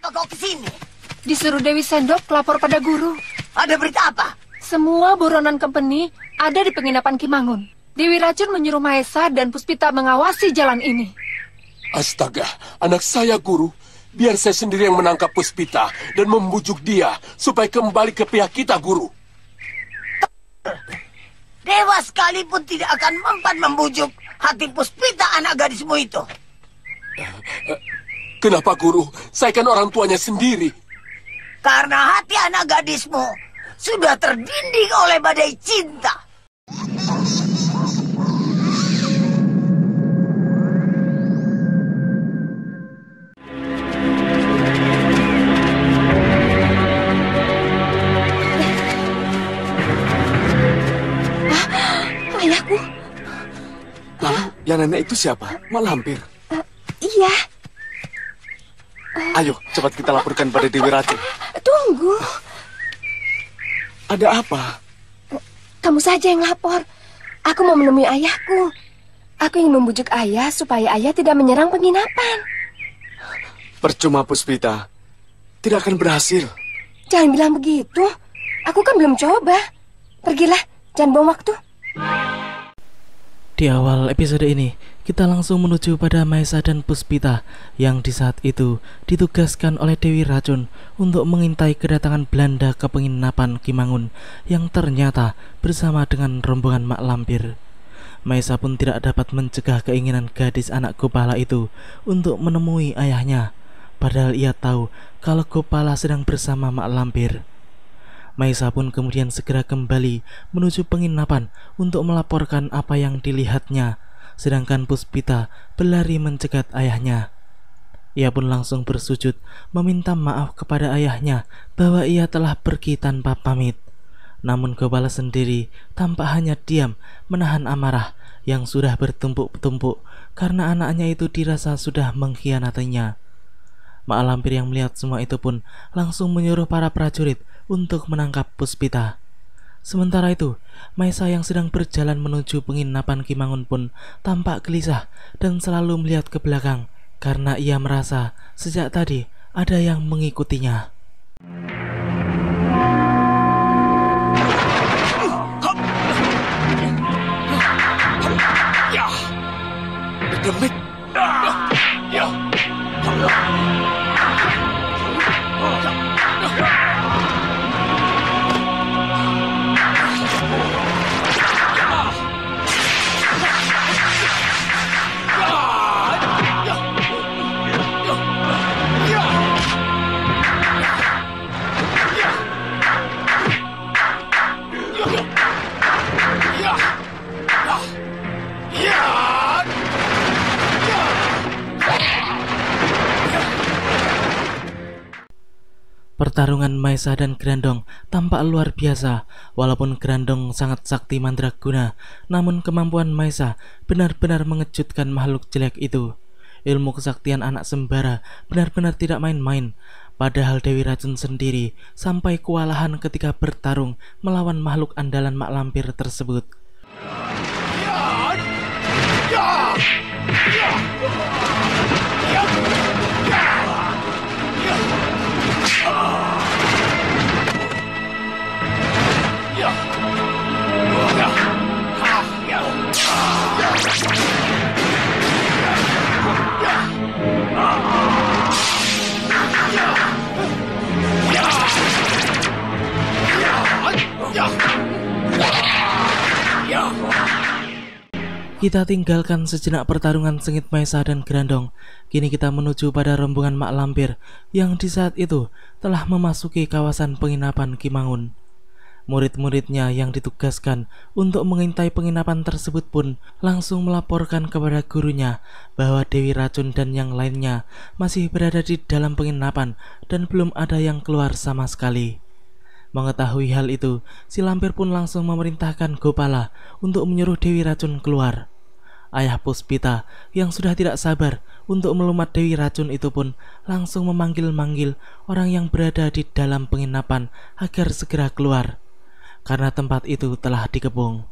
apa kau kesini? Disuruh Dewi Sendok lapor pada guru. Ada berita apa? Semua buronan company ada di penginapan Kimangun. Dewi Racun menyuruh Maesa dan Puspita mengawasi jalan ini. Astaga, anak saya guru. Biar saya sendiri yang menangkap Puspita dan membujuk dia supaya kembali ke pihak kita, guru. Dewa sekalipun tidak akan mempan membujuk hati Puspita anak gadismu itu. Kenapa, guru? Saya kan orang tuanya sendiri. Karena hati anak gadismu sudah terdinding oleh badai cinta. Ayahku. Lalu yang nenek itu siapa? Mak Lampir. Iya. Ayo, cepat kita laporkan pada Dewi Racun. Tunggu. Ada apa? Kamu saja yang lapor. Aku mau menemui ayahku. Aku ingin membujuk ayah supaya ayah tidak menyerang penginapan. Percuma, Puspita. Tidak akan berhasil. Jangan bilang begitu. Aku kan belum coba. Pergilah, jangan buang waktu. Di awal episode ini, kita langsung menuju pada Maesa dan Puspita yang di saat itu ditugaskan oleh Dewi Racun untuk mengintai kedatangan Belanda ke penginapan Kimangun yang ternyata bersama dengan rombongan Mak Lampir. Maesa pun tidak dapat mencegah keinginan gadis anak Gopala itu untuk menemui ayahnya, padahal ia tahu kalau Gopala sedang bersama Mak Lampir. Maesa pun kemudian segera kembali menuju penginapan untuk melaporkan apa yang dilihatnya, sedangkan Puspita berlari mencegat ayahnya. Ia pun langsung bersujud meminta maaf kepada ayahnya bahwa ia telah pergi tanpa pamit. Namun Gopala sendiri tampak hanya diam menahan amarah yang sudah bertumpuk-tumpuk karena anaknya itu dirasa sudah mengkhianatinya. Mak Lampir yang melihat semua itu pun langsung menyuruh para prajurit untuk menangkap Puspita. Sementara itu, Maesa yang sedang berjalan menuju penginapan Kimangun pun tampak gelisah dan selalu melihat ke belakang karena ia merasa sejak tadi ada yang mengikutinya. Demit. Pertarungan Maesa dan Grandong tampak luar biasa. Walaupun Grandong sangat sakti mandraguna, namun kemampuan Maesa benar-benar mengejutkan makhluk jelek itu. Ilmu kesaktian anak sembara benar-benar tidak main-main. Padahal Dewi Racun sendiri sampai kewalahan ketika bertarung melawan makhluk andalan Mak Lampir tersebut. Kita tinggalkan sejenak pertarungan sengit Maesa dan Grandong. Kini kita menuju pada rombongan Mak Lampir yang di saat itu telah memasuki kawasan penginapan Kimangun. Murid-muridnya yang ditugaskan untuk mengintai penginapan tersebut pun langsung melaporkan kepada gurunya bahwa Dewi Racun dan yang lainnya masih berada di dalam penginapan dan belum ada yang keluar sama sekali. Mengetahui hal itu, si Lampir pun langsung memerintahkan Gopala untuk menyuruh Dewi Racun keluar. Ayah Puspita yang sudah tidak sabar untuk melumat Dewi Racun itu pun langsung memanggil-manggil orang yang berada di dalam penginapan agar segera keluar, karena tempat itu telah dikepung.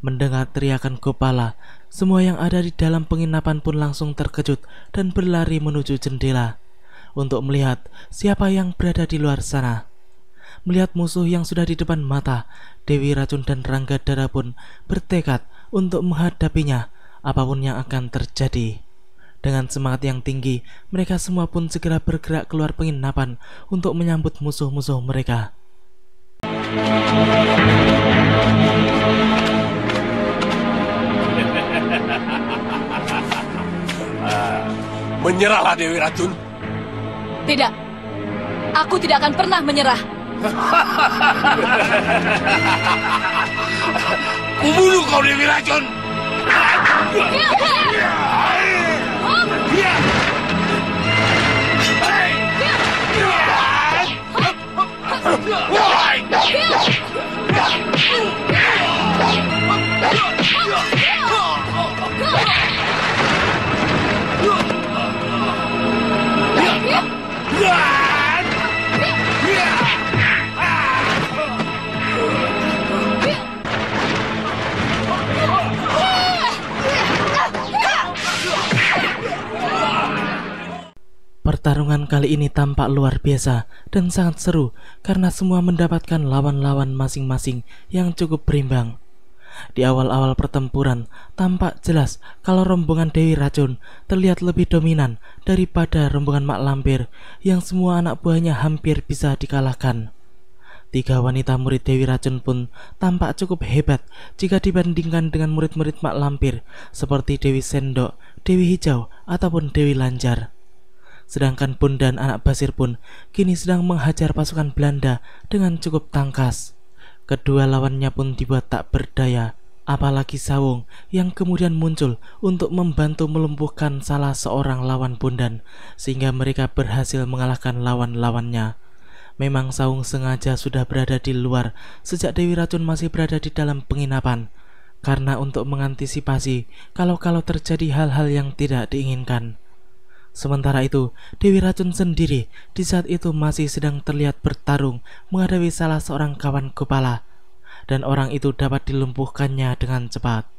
Mendengar teriakan Gopala, semua yang ada di dalam penginapan pun langsung terkejut dan berlari menuju jendela. untuk melihat siapa yang berada di luar sana. Melihat musuh yang sudah di depan mata, Dewi Racun dan Ranggadara pun bertekad untuk menghadapinya apapun yang akan terjadi. Dengan semangat yang tinggi, mereka semua pun segera bergerak keluar penginapan untuk menyambut musuh-musuh mereka. Menyerahlah Dewi Racun. Tidak, aku tidak akan pernah menyerah. Kubunuh kau Dewi Racun. Pertarungan kali ini tampak luar biasa dan sangat seru karena semua mendapatkan lawan-lawan masing-masing yang cukup berimbang. Di awal-awal pertempuran, tampak jelas kalau rombongan Dewi Racun terlihat lebih dominan daripada rombongan Mak Lampir yang semua anak buahnya hampir bisa dikalahkan. 3 wanita murid Dewi Racun pun tampak cukup hebat jika dibandingkan dengan murid-murid Mak Lampir seperti Dewi Sendok, Dewi Hijau, ataupun Dewi Lanjar. Sedangkan Bun dan anak Basir pun kini sedang menghajar pasukan Belanda dengan cukup tangkas. Kedua lawannya pun dibuat tak berdaya, apalagi Sawung yang kemudian muncul untuk membantu melumpuhkan salah seorang lawan Bondan, sehingga mereka berhasil mengalahkan lawan-lawannya. Memang Sawung sengaja sudah berada di luar sejak Dewi Racun masih berada di dalam penginapan, karena untuk mengantisipasi kalau terjadi hal-hal yang tidak diinginkan. Sementara itu, Dewi Racun sendiri di saat itu masih sedang terlihat bertarung menghadapi salah seorang kawan Gopala, dan orang itu dapat dilumpuhkannya dengan cepat.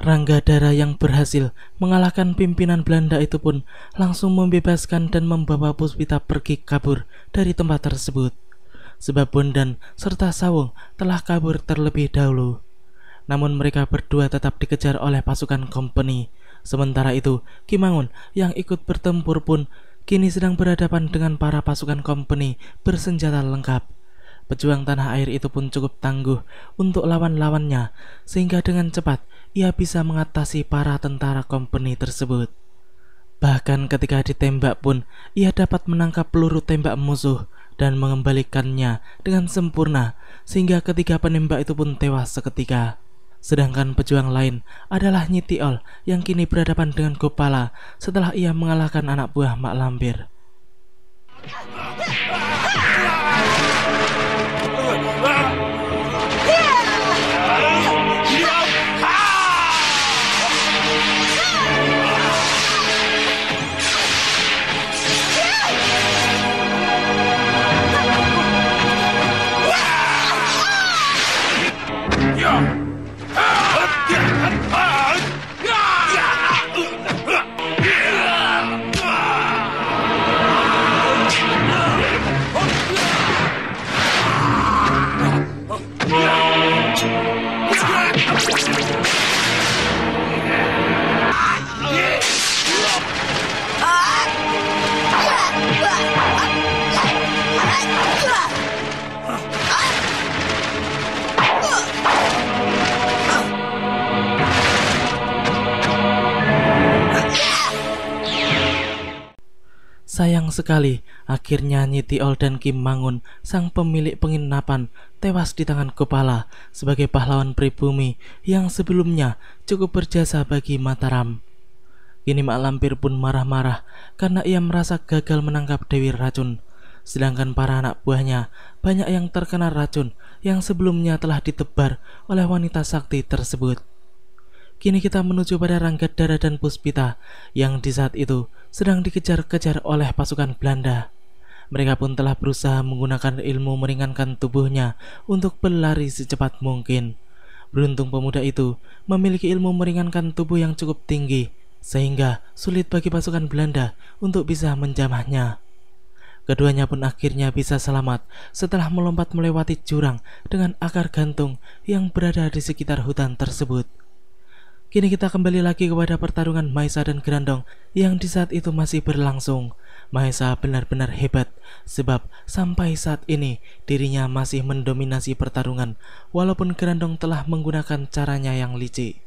Ranggadara yang berhasil mengalahkan pimpinan Belanda itu pun langsung membebaskan dan membawa Puspita pergi kabur dari tempat tersebut, sebab Bondan serta Sawung telah kabur terlebih dahulu. Namun mereka berdua tetap dikejar oleh pasukan kompeni. Sementara itu, Kimangun yang ikut bertempur pun kini sedang berhadapan dengan para pasukan kompeni bersenjata lengkap. Pejuang tanah air itu pun cukup tangguh untuk lawan-lawannya, sehingga dengan cepat ia bisa mengatasi para tentara kompeni tersebut. Bahkan ketika ditembak pun ia dapat menangkap peluru tembak musuh dan mengembalikannya dengan sempurna, sehingga ketiga penembak itu pun tewas seketika. Sedangkan pejuang lain adalah Nyi Tiol yang kini berhadapan dengan Gopala setelah ia mengalahkan anak buah Mak Lampir. sekali, akhirnya Nyi Tiol dan Ki Mangun, sang pemilik penginapan, tewas di tangan Gopala sebagai pahlawan pribumi yang sebelumnya cukup berjasa bagi Mataram. Kini Mak Lampir pun marah-marah karena ia merasa gagal menangkap Dewi Racun. Sedangkan para anak buahnya banyak yang terkena racun yang sebelumnya telah ditebar oleh wanita sakti tersebut. Kini kita menuju pada Ranggadara dan Puspita yang di saat itu sedang dikejar-kejar oleh pasukan Belanda. Mereka pun telah berusaha menggunakan ilmu meringankan tubuhnya untuk berlari secepat mungkin. Beruntung pemuda itu memiliki ilmu meringankan tubuh yang cukup tinggi, sehingga sulit bagi pasukan Belanda untuk bisa menjamahnya. Keduanya pun akhirnya bisa selamat setelah melompat melewati jurang dengan akar gantung yang berada di sekitar hutan tersebut. Kini kita kembali lagi kepada pertarungan Maesa dan Grandong yang di saat itu masih berlangsung. Maesa benar-benar hebat sebab sampai saat ini dirinya masih mendominasi pertarungan walaupun Grandong telah menggunakan caranya yang licik.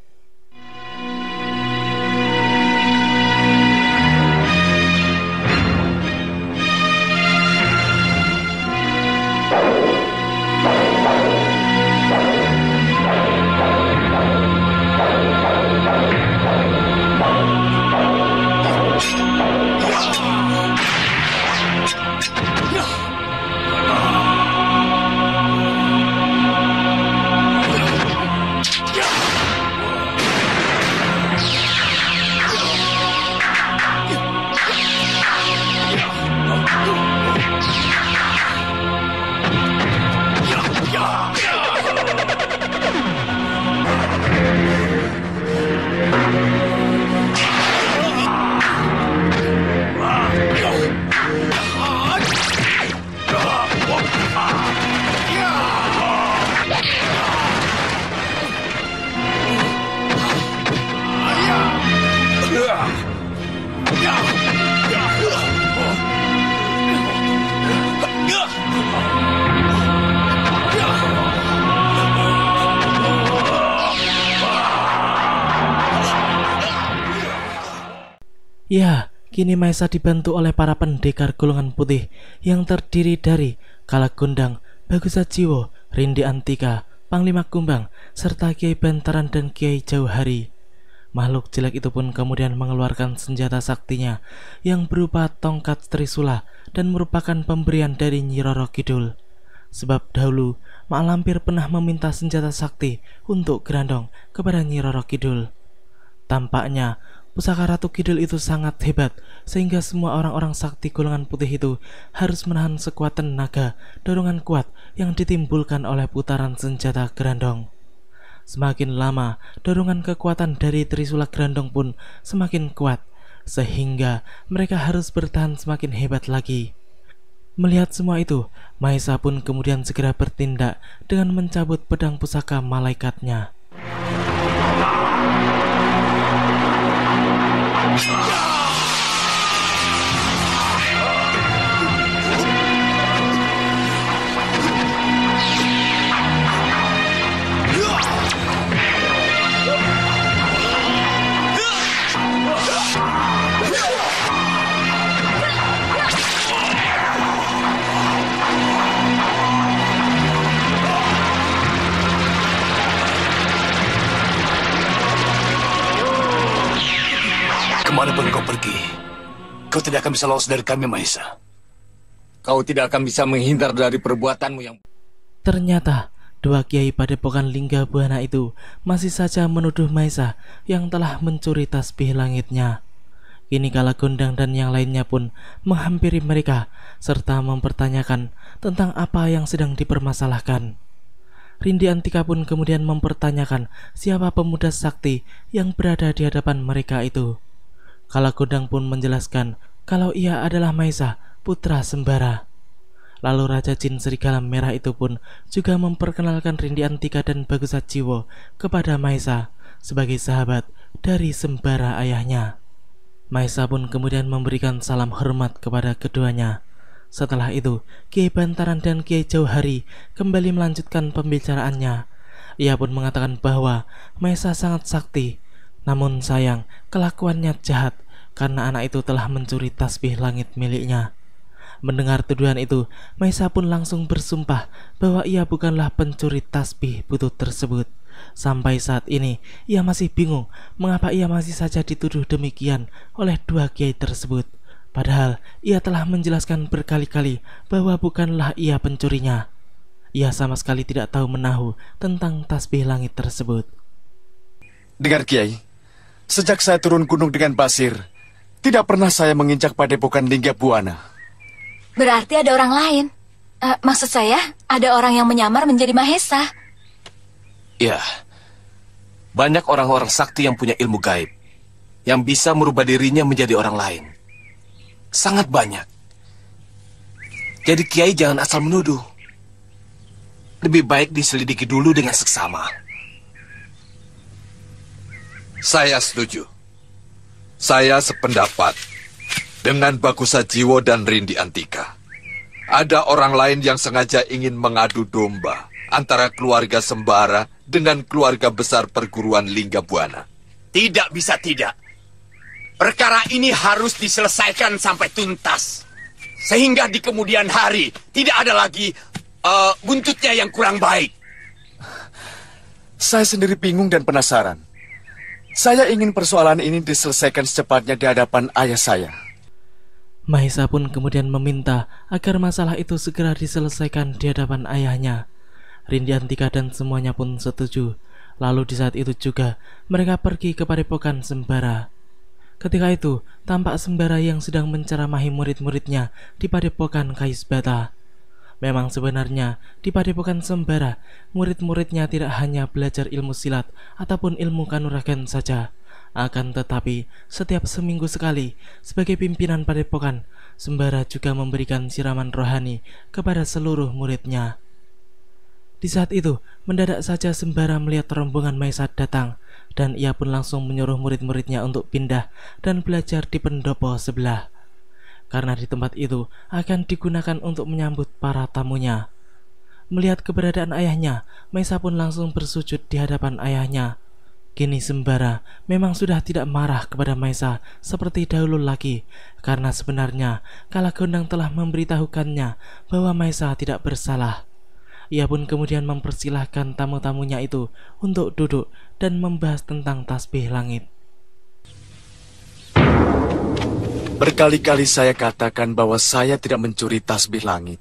Ya, kini Maesa dibantu oleh para pendekar golongan putih yang terdiri dari Kalagondang, Bagusajiwo, Rindi Antika, Panglima Kumbang, serta Kiai Bantaran dan Kiai Jauhari. Makhluk jelek itu pun kemudian mengeluarkan senjata saktinya yang berupa tongkat Trisula dan merupakan pemberian dari Nyi Roro Kidul. Sebab dahulu Mak Lampir pernah meminta senjata sakti untuk Grandong kepada Nyi Roro Kidul. Tampaknya pusaka Ratu Kidul itu sangat hebat sehingga semua orang-orang sakti golongan putih itu harus menahan sekuat tenaga dorongan kuat yang ditimbulkan oleh putaran senjata Grandong. Semakin lama, dorongan kekuatan dari Trisula Grandong pun semakin kuat, sehingga mereka harus bertahan semakin hebat lagi. Melihat semua itu, Maesa pun kemudian segera bertindak dengan mencabut pedang pusaka malaikatnya. Kemanapun kau pergi, kau tidak akan bisa lolos dari kami, Maesa. Kau tidak akan bisa menghindar dari perbuatanmu yang... Ternyata, dua kiai padepokan Linggabuana itu masih saja menuduh Maesa yang telah mencuri tasbih langitnya. Kini Kalagondang dan yang lainnya pun menghampiri mereka serta mempertanyakan tentang apa yang sedang dipermasalahkan. Rindi Antika pun kemudian mempertanyakan siapa pemuda sakti yang berada di hadapan mereka itu. Kalagondang pun menjelaskan kalau ia adalah Maesa, putra Sembara. Lalu Raja Jin Serigala Merah itu pun juga memperkenalkan Rindi Antika dan Bagusajiwo kepada Maesa sebagai sahabat dari Sembara ayahnya. Maesa pun kemudian memberikan salam hormat kepada keduanya. Setelah itu, Kiai Bantaran dan Kiai Jauhari kembali melanjutkan pembicaraannya. Ia pun mengatakan bahwa Maesa sangat sakti, namun sayang kelakuannya jahat karena anak itu telah mencuri tasbih langit miliknya. Mendengar tuduhan itu, Maisa pun langsung bersumpah bahwa ia bukanlah pencuri tasbih butut tersebut. Sampai saat ini, ia masih bingung mengapa ia masih saja dituduh demikian oleh dua kiai tersebut. Padahal ia telah menjelaskan berkali-kali bahwa bukanlah ia pencurinya. Ia sama sekali tidak tahu menahu tentang tasbih langit tersebut. Dengar Kiai, sejak saya turun gunung dengan Basir, tidak pernah saya menginjak padepokan Lingga Buana. Berarti ada orang lain. Maksud saya, ada orang yang menyamar menjadi Mahesa. Ya, banyak orang-orang sakti yang punya ilmu gaib, yang bisa merubah dirinya menjadi orang lain. Sangat banyak. Jadi Kiai jangan asal menuduh. Lebih baik diselidiki dulu dengan seksama. Saya setuju. Saya sependapat dengan Bagusa Jiwo dan Rindi Antika. Ada orang lain yang sengaja ingin mengadu domba antara keluarga Sembara dengan keluarga besar perguruan Lingga Buana. Tidak bisa tidak. Perkara ini harus diselesaikan sampai tuntas. Sehingga di kemudian hari tidak ada lagi buntutnya yang kurang baik. Saya sendiri bingung dan penasaran. Saya ingin persoalan ini diselesaikan secepatnya di hadapan ayah saya. Mahesa pun kemudian meminta agar masalah itu segera diselesaikan di hadapan ayahnya. Rindi Antika dan semuanya pun setuju. Lalu di saat itu juga mereka pergi ke padepokan Sembara. Ketika itu tampak Sembara yang sedang menceramahi murid-muridnya di padepokan Kais Bata. Memang sebenarnya di padepokan Sembara, murid-muridnya tidak hanya belajar ilmu silat ataupun ilmu kanuragan saja. Akan tetapi, setiap seminggu sekali, sebagai pimpinan padepokan, Sembara juga memberikan siraman rohani kepada seluruh muridnya. Di saat itu, mendadak saja Sembara melihat rombongan Maisa datang, dan ia pun langsung menyuruh murid-muridnya untuk pindah dan belajar di pendopo sebelah. Karena di tempat itu akan digunakan untuk menyambut para tamunya. Melihat keberadaan ayahnya, Maisa pun langsung bersujud di hadapan ayahnya. Kini Sembara memang sudah tidak marah kepada Maisa seperti dahulu lagi, karena sebenarnya Kalagondang telah memberitahukannya bahwa Maisa tidak bersalah. Ia pun kemudian mempersilahkan tamu-tamunya itu untuk duduk dan membahas tentang tasbih langit. Berkali-kali saya katakan bahwa saya tidak mencuri tasbih langit.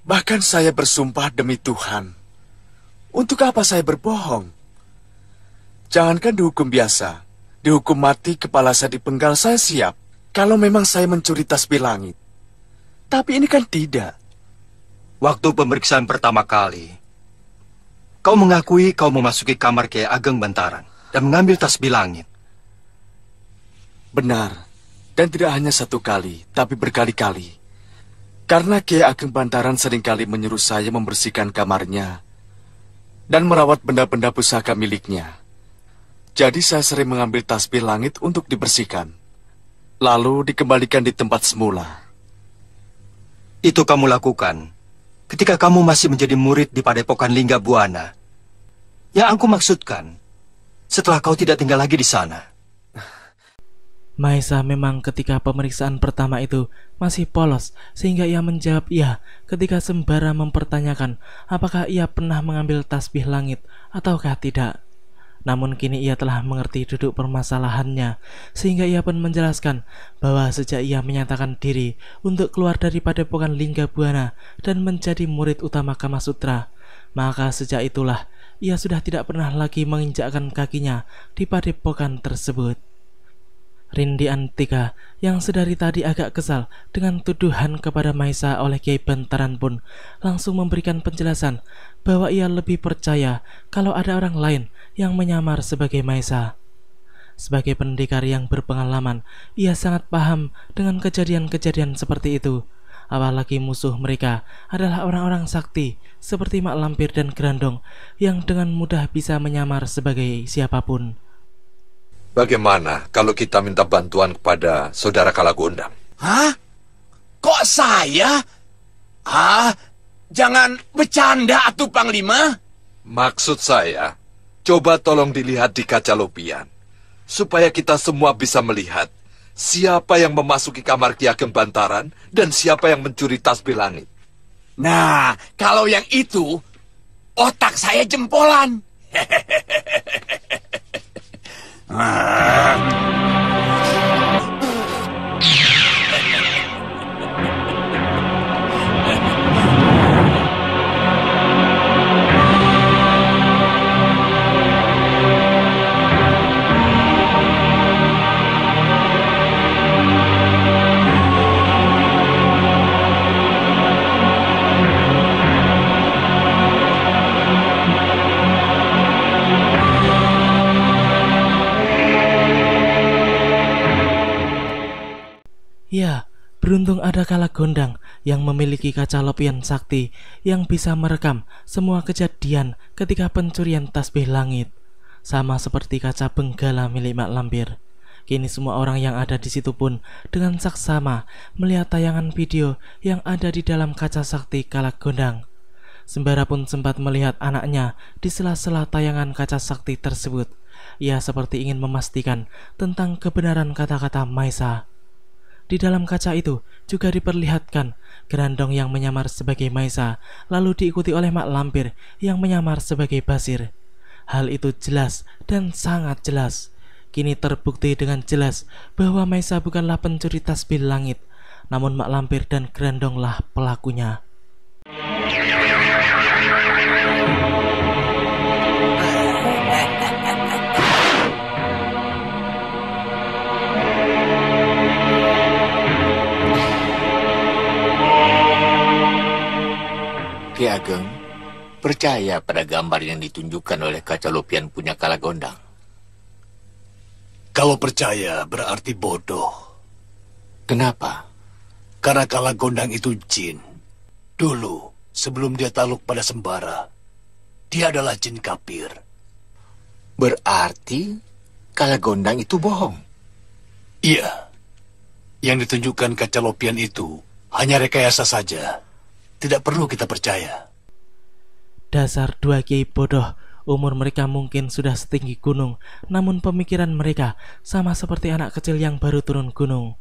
Bahkan saya bersumpah demi Tuhan. Untuk apa saya berbohong? Jangankan dihukum biasa, dihukum mati kepala saya dipenggal saya siap. Kalau memang saya mencuri tasbih langit. Tapi ini kan tidak. Waktu pemeriksaan pertama kali, kau mengakui kau memasuki kamar Kiai Ageng Bantaran dan mengambil tasbih langit. Benar. Dan tidak hanya satu kali, tapi berkali-kali. Karena Kiai Ageng Bantaran seringkali menyuruh saya membersihkan kamarnya dan merawat benda-benda pusaka miliknya. Jadi saya sering mengambil tasbih langit untuk dibersihkan, lalu dikembalikan di tempat semula. Itu kamu lakukan ketika kamu masih menjadi murid di padepokan Lingga Buana. Yang aku maksudkan, setelah kau tidak tinggal lagi di sana. Maisa memang ketika pemeriksaan pertama itu masih polos, sehingga ia menjawab iya ketika Sembara mempertanyakan apakah ia pernah mengambil tasbih langit ataukah tidak. Namun kini ia telah mengerti duduk permasalahannya, sehingga ia pun menjelaskan bahwa sejak ia menyatakan diri untuk keluar dari padepokan Lingga Buana dan menjadi murid utama Kamasutra, maka sejak itulah ia sudah tidak pernah lagi menginjakkan kakinya di padepokan tersebut. Rindi Antika yang sedari tadi agak kesal dengan tuduhan kepada Maisa oleh Kiai Bantaran pun langsung memberikan penjelasan bahwa ia lebih percaya kalau ada orang lain yang menyamar sebagai Maisa. Sebagai pendekar yang berpengalaman, ia sangat paham dengan kejadian-kejadian seperti itu. Apalagi musuh mereka adalah orang-orang sakti seperti Mak Lampir dan Grandong yang dengan mudah bisa menyamar sebagai siapapun. Bagaimana kalau kita minta bantuan kepada saudara Kalagondang? Hah? Kok saya? Jangan bercanda atuh Panglima. Maksud saya, coba tolong dilihat di kaca lopian, supaya kita semua bisa melihat siapa yang memasuki kamar Ki Ageng Bantaran dan siapa yang mencuri tasbih langit. Nah, kalau yang itu, otak saya jempolan. Ya, beruntung ada Kalagondang yang memiliki kaca lopian sakti yang bisa merekam semua kejadian ketika pencurian tasbih langit. Sama seperti kaca benggala milik Mak Lampir. Kini semua orang yang ada di situ pun dengan saksama melihat tayangan video yang ada di dalam kaca sakti Kalagondang. Sembara pun sempat melihat anaknya di sela-sela tayangan kaca sakti tersebut. Ia seperti ingin memastikan tentang kebenaran kata-kata Maesa. Di dalam kaca itu juga diperlihatkan Grandong yang menyamar sebagai Maesa, lalu diikuti oleh Mak Lampir yang menyamar sebagai Basir. Hal itu jelas dan sangat jelas. Kini terbukti dengan jelas bahwa Maesa bukanlah pencuri tasbih langit, namun Mak Lampir dan Grandonglah pelakunya. Ki Ageng percaya pada gambar yang ditunjukkan oleh kaca lopian punya Kalagondang. Kalau percaya berarti bodoh. Kenapa? Karena Kalagondang itu jin. Dulu, sebelum dia takluk pada Sembara, dia adalah jin kafir. Berarti Kalagondang itu bohong? Iya. Yang ditunjukkan kaca lopian itu hanya rekayasa saja. Tidak perlu kita percaya. Dasar dua kiai bodoh. Umur mereka mungkin sudah setinggi gunung, namun pemikiran mereka sama seperti anak kecil yang baru turun gunung.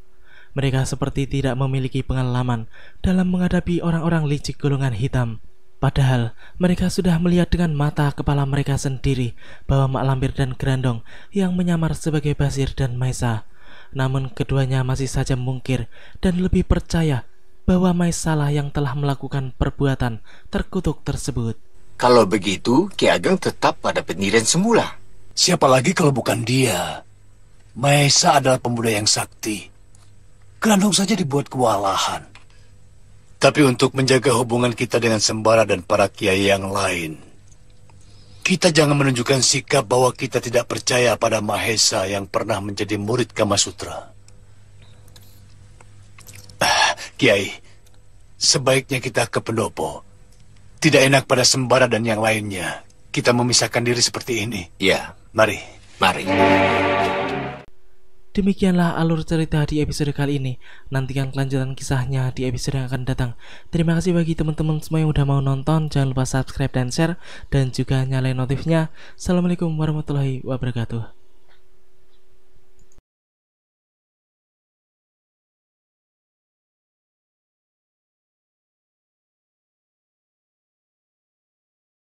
Mereka seperti tidak memiliki pengalaman dalam menghadapi orang-orang licik golongan hitam. Padahal mereka sudah melihat dengan mata kepala mereka sendiri bahwa Mak Lampir dan Grandong yang menyamar sebagai Basir dan Maesa. Namun keduanya masih saja mungkir dan lebih percaya bahwa Maesa lah yang telah melakukan perbuatan terkutuk tersebut. Kalau begitu, Ki Ageng tetap pada pendirian semula. Siapa lagi kalau bukan dia? Maesa adalah pemuda yang sakti. Grandong saja dibuat kewalahan. Tapi untuk menjaga hubungan kita dengan Sembara dan para kiai yang lain, kita jangan menunjukkan sikap bahwa kita tidak percaya pada Mahesa yang pernah menjadi murid Kamasutra. Kiai, sebaiknya kita ke pendopo. Tidak enak pada Sembara dan yang lainnya kita memisahkan diri seperti ini. Ya, mari. Mari. Demikianlah alur cerita di episode kali ini. Nantikan kelanjutan kisahnya di episode yang akan datang. Terima kasih bagi teman-teman semua yang udah mau nonton. Jangan lupa subscribe dan share, dan juga nyalain notifnya. Assalamualaikum warahmatullahi wabarakatuh.